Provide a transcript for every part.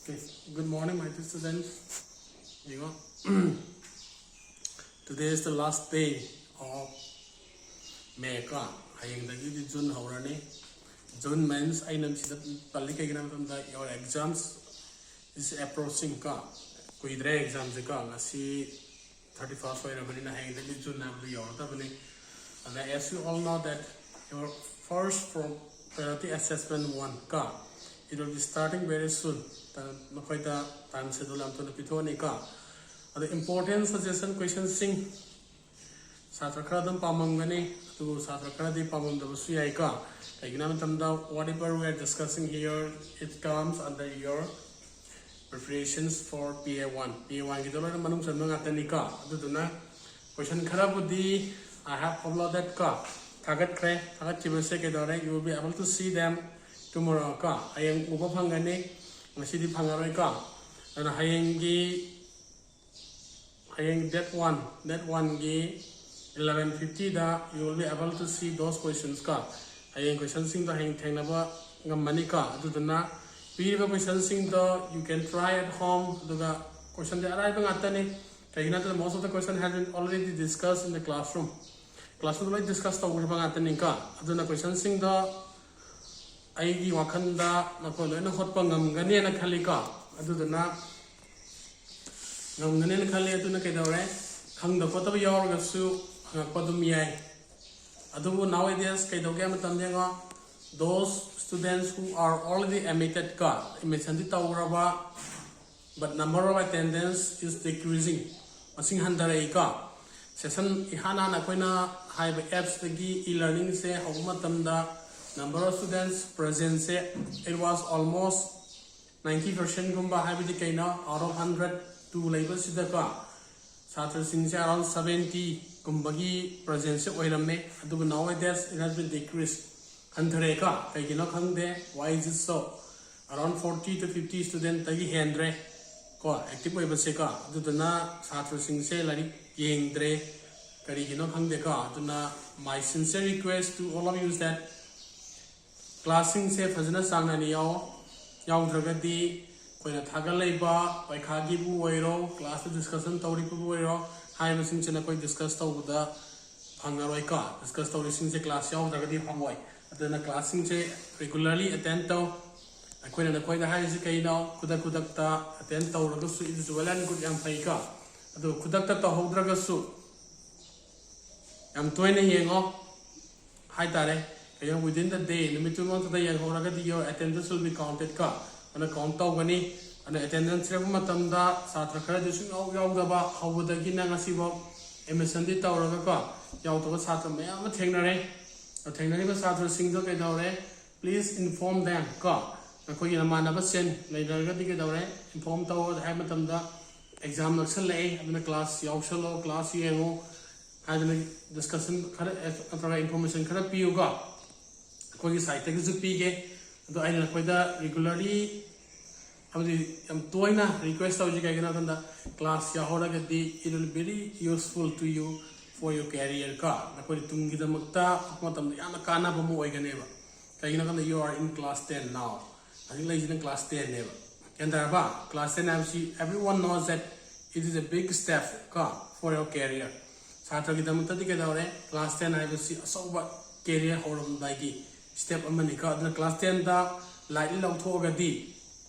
Okay. Good morning, my dear students. You know, today is the last day of May. June already. June means I know that your exams is approaching. Kuidre exams see 31st June. And as you all know that your first priority assessment 1 it will be starting very soon. Time schedule the important suggestion questions sing Satrakradam Pamangani to Satrakadi Pamam the Suyaika. Whatever we are discussing here, it comes under your preparations for PA1. PA1 Gitola Manum Sanatanika. Duduna question Karabudi, I have uploaded car. Target Kre, Target Kibaseke, you will be able to see them tomorrow. I am Upapangani. Masih dipangarai dan hayang that one gi 11:50 da you will be able to see those questions hayang questions sing da hayang thengnaba ngamani adudana piriba questions sing da you can try at home duga question de arai bangatani kayina to most of the question has been already discussed in the classroom like discuss tawur bangatani aduna questions sing da Aigi Wakanda Napoleon Hotpangam Ganiana Kalika, Adudana Namgan Kalia to Nakadore, Hang the Photo Yorgasu, Padumiai. Adubu nowadays, Kaidogamatanega, those students who are already admitted Imesandita Uraba, but number of attendance is decreasing. Masing Handareika. Session Ihana Nakoina High apps the e-learning say Homatamda. Number of students present it was almost 90% gumba habitikaina out of 100 to label sidaka Satra Singh around 70 gumbagi presence oirame adu nowadays it has been decreased Hantareka Kagino Kangde why is it so around 40 to 50 students tagi hendre ko active oibaseka aduna Satra Singh lari yengdre Karigino Kangdeka aduna my sincere request to all of you is that Classing se fazana sangnani yaw dragadi koina thagalaiba paikha bu oiro class discussion tawri bu oiro hai masing chena koi discuss tawda phangaroi discuss tawri sing se class yaw dragadi phangoi adana classing se regularly attend taw koina na koi da hai se kaino kudak ta attend taw raga su is well and good yam phaika adu kudak ta hodraga su yam toina yengo hai tare within the day, your attendance will be counted and a count of money and attendance Matamda, Satrakara, Yogaba, how would the Ginangasibo, Emerson Tower, Yauto Satam, a Tenere, a Tenere Satra Single Gedore, please inform them. A Koyana Manaba sent later, inform Tower, Hamatamda, exam Noxale, and the class Yaushalo, class Yemo, had a discussion, information, Karapiuga. Site so I regularly request class it will be very useful to you for your career you are in class 10 now. I think in class 10 never. Class 10 everyone knows that it is a big step for your career. Class 10 I will see a career step Amanika, the class 10 da lightly low togadi,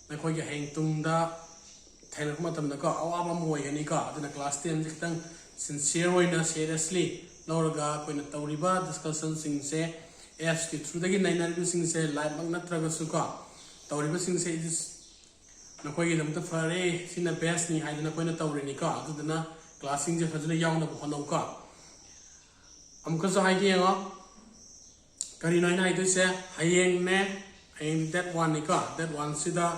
Nakoya hang tunda, Tenamatam the car, our Moyanika, then the class 10 sincere seriously, Noraga, when the Tauriba discussion sing say, ask you through the Nine sing say, like Magnatragasuka, Tauriba sing say this Nakoya them the Fare, seen a best ni hiding a point of Taurinica, to the class sing as a young Honoka. Amkosa Karina I say, Hayang that one sida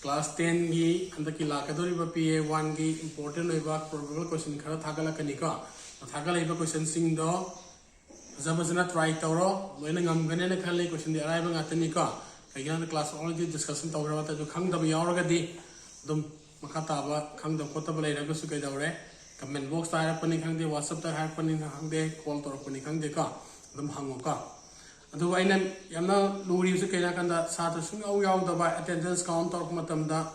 class 10 gi and the Kilakadori PA1 gi important probable question Kara Tagala Kanika. Tagala question sing do Zabazana try Toro, when I'm gonna Kali question the arriving at the Nika. Again, the class already discussing Toro to Kang the Yorgadi, the Makataba, Kang the Potable Ragusukadore, comment box happening hang the WhatsApp happening hang the call to opening hang the car, the Hangoka. Yamna Luri Kanda Sata Sung attendance count of Matamda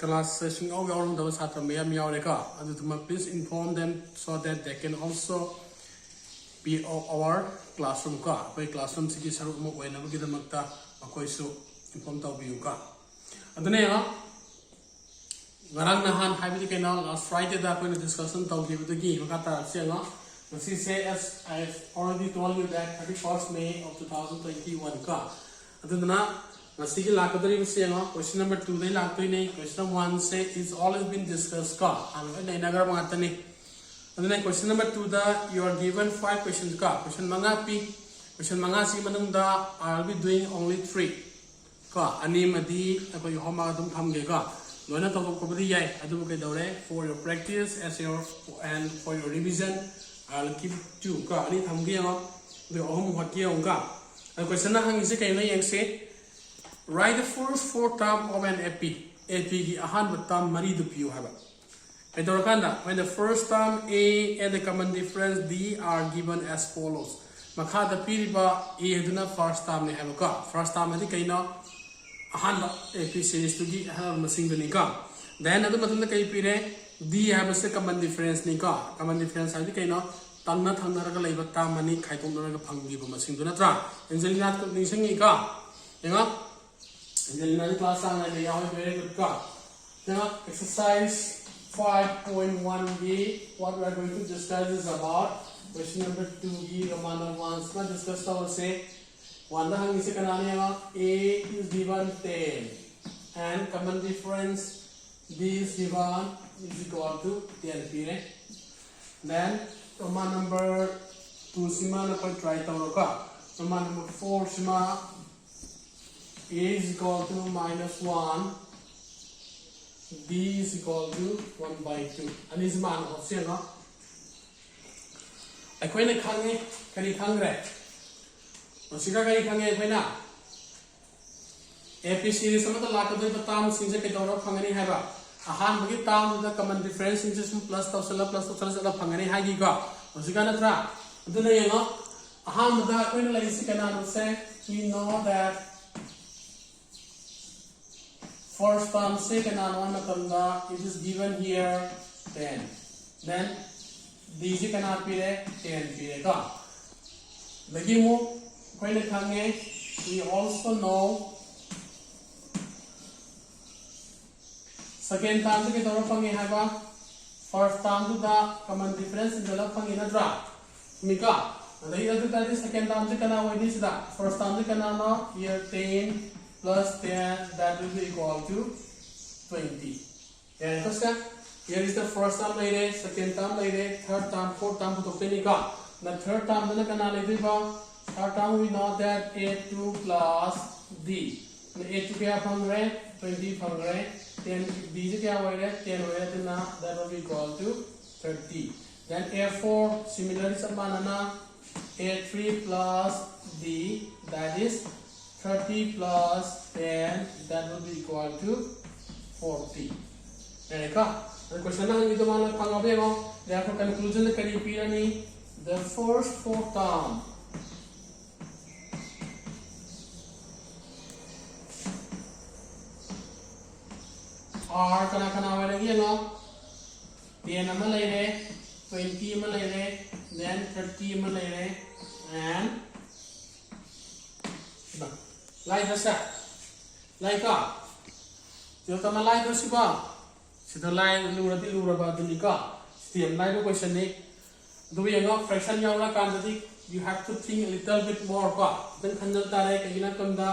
class session of your own those at a mere miaureka, and please inform them so that they can also be our classroom ka. By classroom city sarum when we get the makta, a coiso informed of you ka. And the name Garanahan Habi Canal last Friday that when the discussion to give the game, Kata Sianga. She say as I've already told you that 31st May of 2021 ka. Aduna Masiki Lakadari Sianga, question number 2 they Lakini, question 1 say it's always been discussed ka. And then Nagar Matani. And then question number 2 you are given 5 questions ka. Question Mangapi, question Mangasi Manunda, I'll be doing only 3 ka. Ani Madi, Ako Yohamadum Hamgega. Lona Tokopodi Yai, Aduke Dore, for your practice as your and for your revision. I'll keep 2 ka. Ani Hamgiang, the Om Hakianga. A question is a say write the first 4 terms of an AP. AP gi ahan with term mari the piu have. When the first term A and the common difference D are given as follows. Makha the piriba A do not first term ne have ka. First term the kaina ahan AP series to gi have masing the nika. Then other matan the kai pire D have a common difference nika. Common difference have the kaina. Tangna Tangaraga Labor Tamani Kaitong Pangi Masing Dunatra. Angelina Nising Ka. Angelina class and they are very good car. Exercise 5.1b. What we are going to discuss is about question number 2b. Romana once not discussed our say one is A is given 10 and common difference D is given is equal to 10. Then Roma number 2 sima na pag try tawroka. Roma number 4 sima is equal to minus 1. D is equal to 1 by 2. Ani sima na option no. Ako'y nagkangi kani kangre. Masika kani kangi ako'y na. AP series sama ta lakadoy batam sinja kay tawro kangani haba. Ahan bagi tam the common difference in just plus tawsala sa phangani hagi ka osigana tra aduna yengo ahan da when like sikana say we know that first term second one matanda it is given here 10 then dj kana pire 10 pire ka lagi mo when khange we also know second term ke tawro pangi haba first term to the common difference in the love pangi na dra mika adai adu that is second term se kana wai this da first term se kana no here 10 plus 10 that will be equal to 20 and first here is the first term later second term later third term fourth term to nika the third term na kana later ba third term we know that a2 plus d a2 kya phang rahe 20 phang rahe 10 D is 10 that will be equal to 30. Then A4 similarly samanana A3 plus D that is 30 plus 10 that will be equal to 40. The question is therefore conclusion the first 4 term R kana wala no 10 ama laire 20 ama laire then 30 ama laire and like this like tama like this ba sida like lura ba dunika stem like question ni do we know fraction yaula kan you have to think a little bit more ba then khanjal tare kagina kanda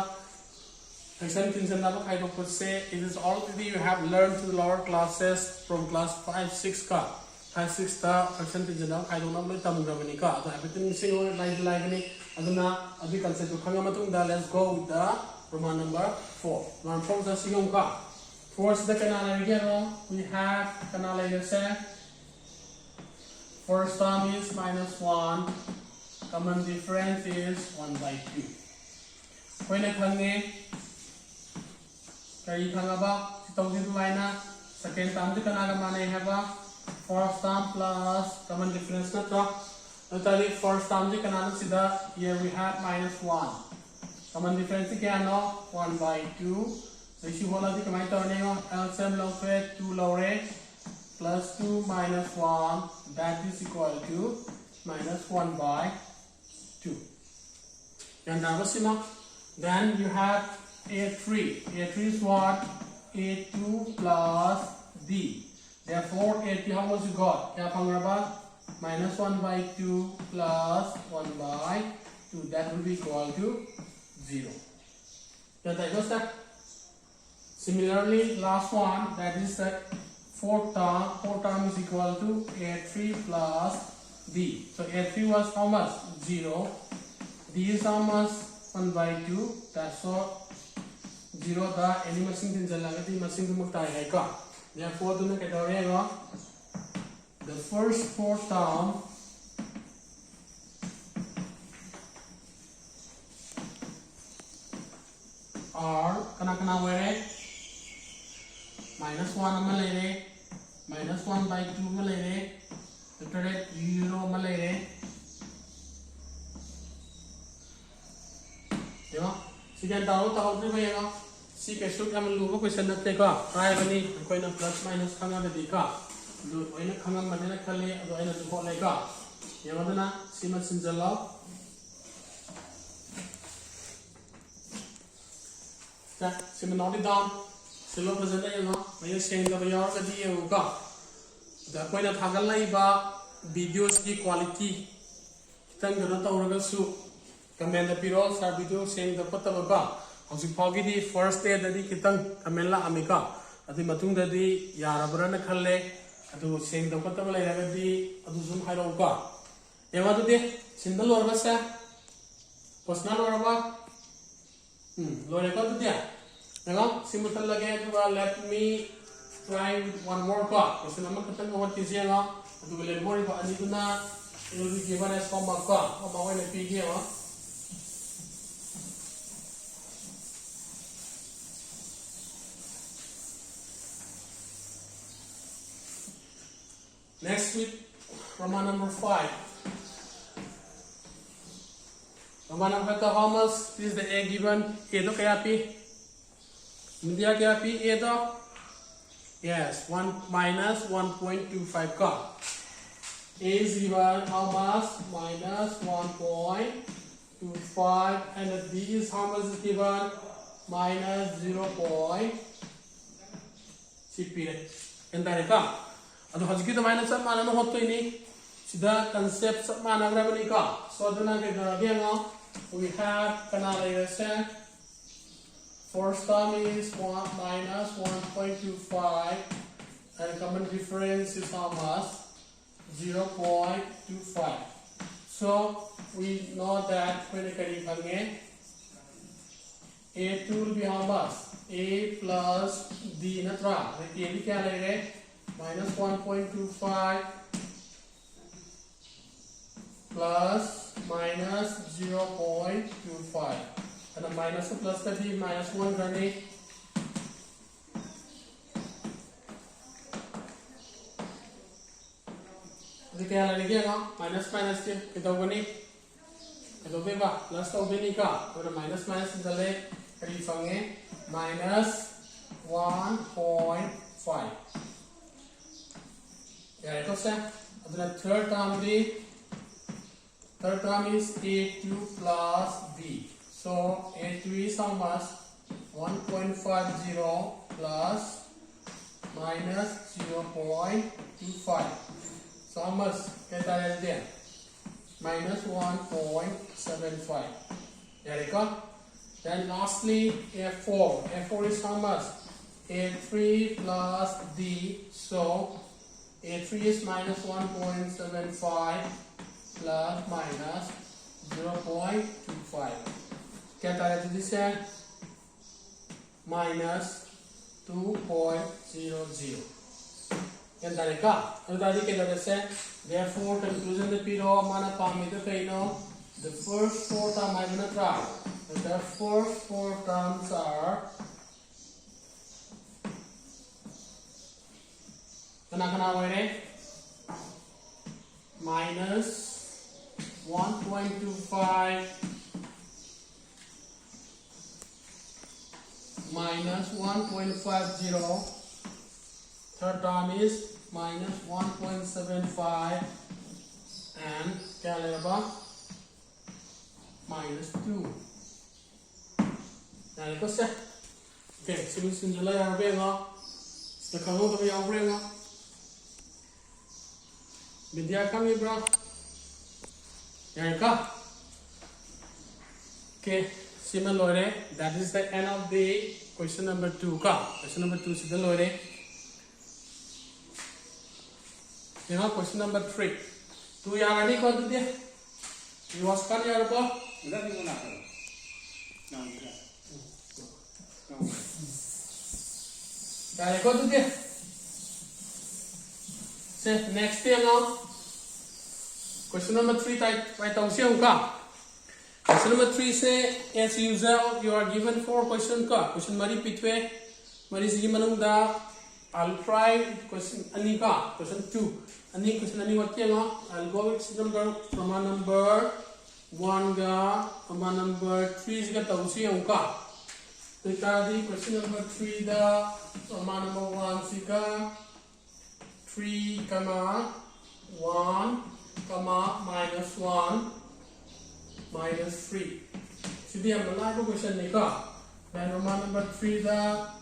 Fraction Kinsan Napa kind of say it is already you have learned to lower classes from class 5, 6 ka. 5, 6 ta fraction Kinsan Napa kind of number Tamugramani ka. So everything single like Aduna Abi concept to Kangamatunda. Let's go with the Roman number 4. Roman 4 the Singum ka. First the canal again we have canal say first term is minus 1. Common difference is 1 by 2. When I come Kaya kangaba itong dito na second term di kana gamana haba first term plus common difference na to totally first term di kana sida here we have minus 1 common difference kaya no 1 by 2 This is what I think my turning on LCM log 2 lower plus 2 minus 1, that is equal to minus 1 by 2. And then you have A3. A3 is what? A2 plus B. Therefore, A3 how much you got? Minus 1 by 2 plus 1 by 2. That will be equal to 0. Similarly, last one, that is that fourth term is equal to A3 plus D. So A3 was how much? 0. D is how much? 1 by 2. That's all. 0 the any machine in the machine to therefore, the first four term are minus 1 minus 1 by 2 the 0 Second down, see a shoot and look question that take off. Try any coin of plus minus come out of the car. Do any come on Madina Kali or any to call like car. Yamadana, Siemens in the law. Simonoti down, Silo President, may you saying the York at the Yoga. The coin of Hagalaiba videos key quality. Thank you not over soup. Comment the piro sa video saying the Potaba. Howsing Poggy first day that the Kitan Camella Amica. At the Matunda di Yarabrana Kale, to saying the Potaba di Aduzum Hiroka. Yamadu de Sindal or Vasa Posnal or Ava Loreka. Now, Simutal again, let me try with one more clock. Because I'm not going to what is here. To will more about Aniguna, it will be given as from a clock. About when a pig here. Next week, Roman number 5. Roman number Thomas, this is the A given. A do kaya pi? India kaya pi A do? Yes, 1 minus 1.25 ka. A is given how much? Minus 1.25 and the B is how much is given? Minus 0.6. And that is come. Ado hajki to minus up mana no hoto ini sida concept sab mana grabani ka so aduna ke garage we have canalization first term is 1 minus 1.25 and common difference is how much 0.25 so we know that when we A2 will be how much A plus D natra minus 1.25 plus minus 0.25 and the minus plus का भी minus 1 करने तो क्या लगेगा minus minus के कितना बनी कितना बेबा plus तो बनी का तो minus minus निकले करीब संगे minus 1.5 yeah, the third term is A2 plus B. So A2 is how much? 1.50 plus minus 0.25. So how much? Get that there. Minus 1.75. There you go. Then lastly A4. A4 is how much? A3 plus D. So A3 is minus 1.75 plus minus 0.25. Get out of this here? Minus 2.00. Get that it got. Therefore, conclusion the piro mana pamito kaino. The first four terms I'm gonna try. The first four terms are minus 1.25 minus 1.50. Third term is minus 1.75 and calculate minus 2. Now let's go. Okay, so we can delay our way now. The kango to be our way now. Vidya come here, bro. Yarika. Okay, similarly, that is the end of the question number 2. Question number 2 is the lore. Now question number 3. 2 yang ready ko tu dia. Iwaskan ya apa? Sudah digunakan. Dari ko tu dia. Say next thing now. Question number 3 tai tahu siapa ka? Question number 3 say as usual you are given 4 question ka. Question mari pitwe mari sigi manung da I'll try question ani ka. Question 2. Question ani what nga? I'll go with number from number 1 ga from number 3 ga tahu siapa ka. Tadi question number 3 da from number 1 sika 3, 1, minus 1, minus 3. Jadi yang melalui question ni ka. Dan Roman number 3 da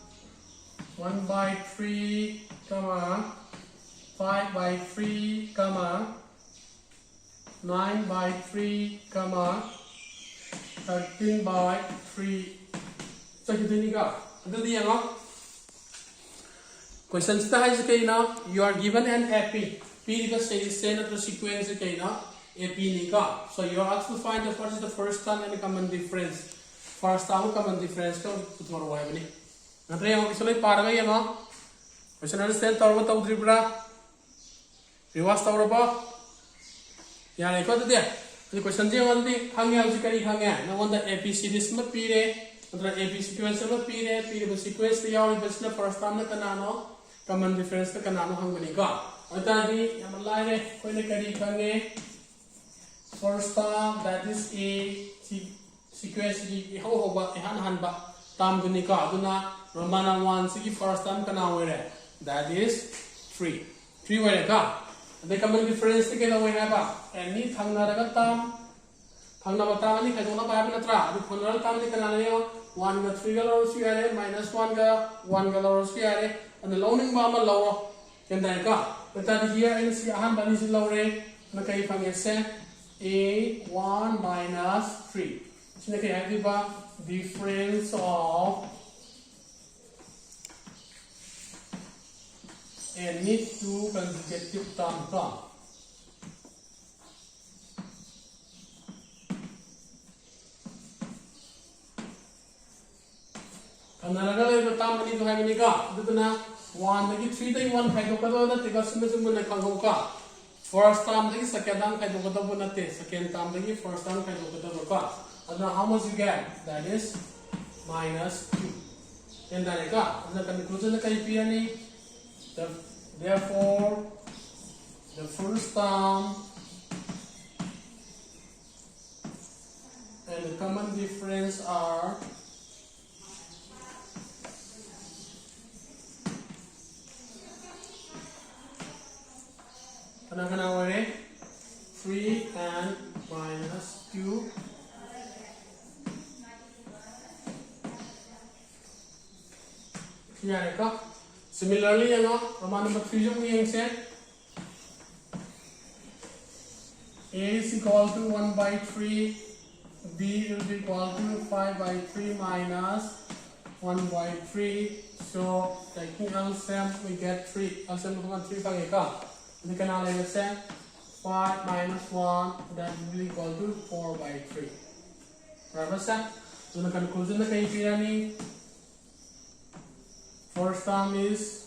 1 by 3, 5 by 3, 9 by 3, 13 by 3. So gitu ni ka. Itu dia nga. Question kita hai kay na you are given an AP. P the same at the sequence kay na AP ni ka. So you are asked to find what is the first term and the common difference. First term common difference ko tuturo wa ni. Natre yang isolate para ga yang question understand tawra taw dribra. Rewas tawra ba? Yani ko dia. The question je on the hangya usikari hangya. Na on the AP series ma pire. Natra AP sequence ma pire the sequence the yaw best na first term na kanano common difference na kanano hangbani ka. Atadi yamalai re koi na kari kange first term that is a sequence di ho ba han ba term guni ka aduna Romana 1 sigi first term kanawe re that is 3 were ka. The common difference ke na we ba any thangna ra term thangna ba term ni khajona ba ba natra adu phonral term ni kanana yo 1 ga 3 ga lor si are minus 1 ga lor si are and the loaning ba ma lor ken dai ka. But here in si ahan bani si lor na kai phang se a1 minus 3. Sina kai hai ba difference of any two consecutive term ka. Kanaraga le term ni to hai ni ka. Dutna 1 dagi 3 dagi 1 khai do ka do na te ka sum sum na khang ho ka. First term dagi second term khai do ka do na te second term dagi first term khai do ka do ka. Adna how much you get? That is minus 2. And then ka adna conclusion na kai pi ani. Therefore the first term and the common difference are Kana 3 and minus 2. Clear ka? Similarly, Roman number 3 yung yung set. A is equal to 1 by 3. B will be equal to 5 by 3 minus 1 by 3. So, taking LCM, we get 3. LCM ko 3 pag ka. Hindi ka na lang say 5 minus 1 that will be equal to 4 by 3. Right sa? So, conclusion na kayo ni first term is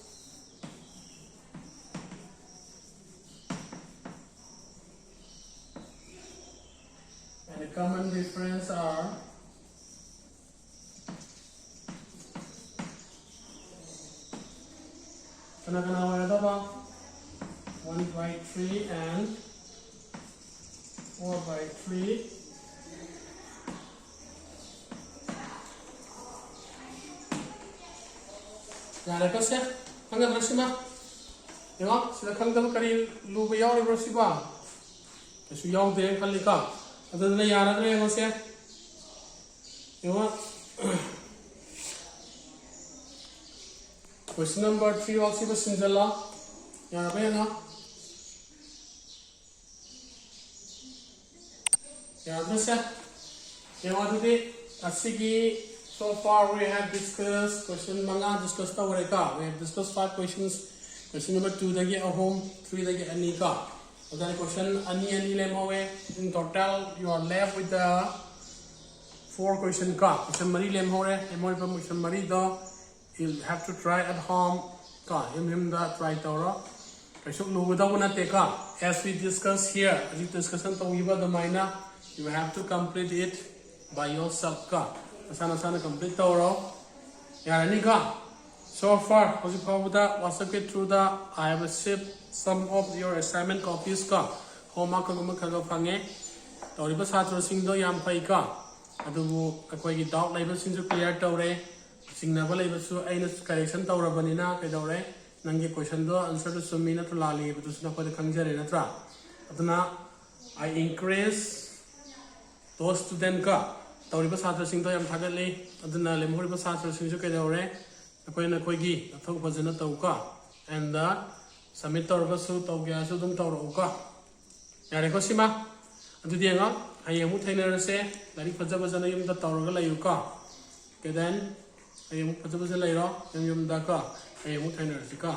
and the common difference are ba 1 by 3 and 4 by 3. यारे कसे हंगा रसिमा यंगा सिदा खंगदब करी लुब याव रसिबा केसु याव दे खलिका अदने यारद्रे यंगसे यंगा question number 3 also the sinjala yarabe na yaradse yanga today asigi so far we have discussed question manga discussed tawreka we have discussed 5 questions question number 2 dagi ahom 3 dagi ani ka then question ani lemowe in total you are left with the 4 question ka question mari lemhore emoi pa question mari do you'll have to try at home ka him da try tawra kaisuk lu da buna te ka as we discuss here as you discussion to we ba the maina you have to complete it by yourself ka asana complete tawra yarani ka so far as you follow that was get through the I have received some of your assignment copies ka homework ka gum khaga phange tawri ba satra sing do yam pai ka adu akoi gi doubt lai ba sing ju clear tawre सिंगनाबा लेबसु आइना correction तौरबनिना कैदौरे नंगे question दो answer तो सुमी न तो लाली बतुस न पद खंगजरे नत्रा अतना I increase दो स्टूडेंट का तौरिबा छात्र सिंग तो यम थागले अदना लेमहोरिबा छात्र सिंग जो कैदौरे अकोय न कोइगी अथौ फजना तौका एंड द सबमिट तौरबसु तौग्यासु दुम तौरौका यारे को सिमा अदुदि nga hayemu thainarase lari fajabajana yumda tौरगा लायुका के then ayam pajabajana lairo yum da ka ayam thainer sika